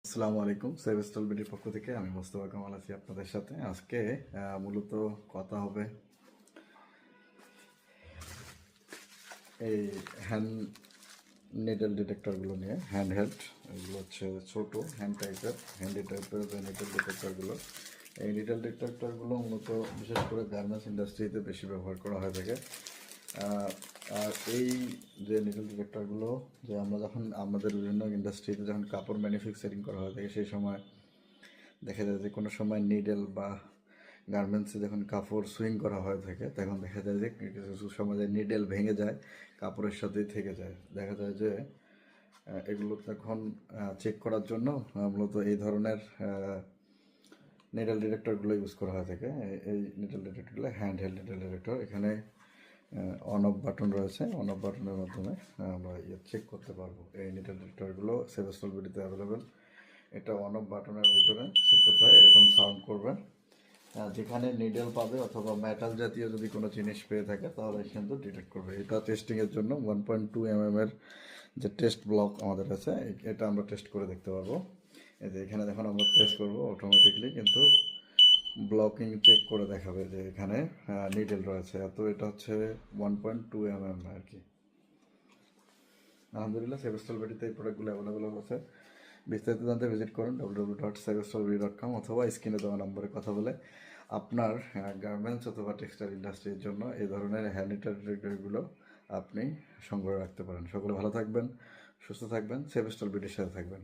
আসসালামু আলাইকুম। সেভেস্টল বিডির পক্ষ থেকে আমি মোস্তফা কামাল আছি আপনাদের সাথে। আজকে মূলত কথা হবে এই হ্যান্ড নিডল ডিটেক্টরগুলো নিয়ে। হ্যান্ড হেল্ড, এগুলো হচ্ছে ছোট হ্যান্ডি টাইপের যে নিডল ডিটেক্টরগুলো। এই নিডল ডিটেক্টরগুলো মূলত বিশেষ করে গার্মেন্টস ইন্ডাস্ট্রিতে বেশি ব্যবহার করা হয়ে থাকে। আর এই যে নিডল ডিটেক্টরগুলো, যে আমরা যখন আমাদের বিভিন্ন ইন্ডাস্ট্রিতে যখন কাপড় ম্যানুফ্যাকচারিং করা হয়ে থাকে, সেই সময় দেখা যায় যে কোনো সময় নিডল বা গার্মেন্টসে যখন কাপড় সুইং করা হয়ে থাকে, তখন দেখা যায় যে কিছু সময় নিডল ভেঙে যায়, কাপড়ের সাথেই থেকে যায়। দেখা যায় যে এগুলো তখন চেক করার জন্য মূলত এই ধরনের নিডল ডিটেক্টরগুলো ইউজ করা হয়ে থাকে। এই নিডল ডিটেক্টরগুলো হ্যান্ড হেল্ড নিডল ডিটেক্টর। এখানে অন অফ বাটন রয়েছে, অন অফ বাটনের মাধ্যমে আমরা চেক করতে পারবো। এই নিডল ডিটেক্টরগুলো সেভেস্টল বিডিতে অ্যাভেলেবেল। এটা অন অফ বাটনের ভিতরে চেক করতে হয়, এরকম সাউন্ড করবে। যেখানে নিডেল পাবে অথবা মেটাল জাতীয় যদি কোনো জিনিস পেয়ে থাকে, তাহলে কিন্তু ডিটেক্ট করবে। এটা টেস্টিংয়ের জন্য 1.2 mm এর যে টেস্ট ব্লক আমাদের আছে, এটা আমরা টেস্ট করে দেখতে পারবো। এই যে এখানে যখন আমরা প্রেস করবো, অটোমেটিকলি কিন্তু ব্লকিং চেক করে দেখাবে যে এখানে নিডেল রয়েছে। তো এটা হচ্ছে 1.2 mm আর কি। আলহামদুলিল্লাহ, সেভেস্টল বিডিতে এই প্রোডাক্টগুলো অ্যাভেলেবেল আছে। বিস্তারিত জানতে ভিজিট করুন www.sevestolbidi.com অথবা স্ক্রিনে দেওয়া নম্বরে কথা বলে আপনার গার্মেন্টস অথবা টেক্সটাইল ইন্ডাস্ট্রির জন্য এই ধরনের হ্যান্ড ডিটেক্টরগুলো আপনি সংগ্রহ রাখতে পারেন। সকলে ভালো থাকবেন, সুস্থ থাকবেন, সেভেস্টল বিডির সাথে থাকবেন।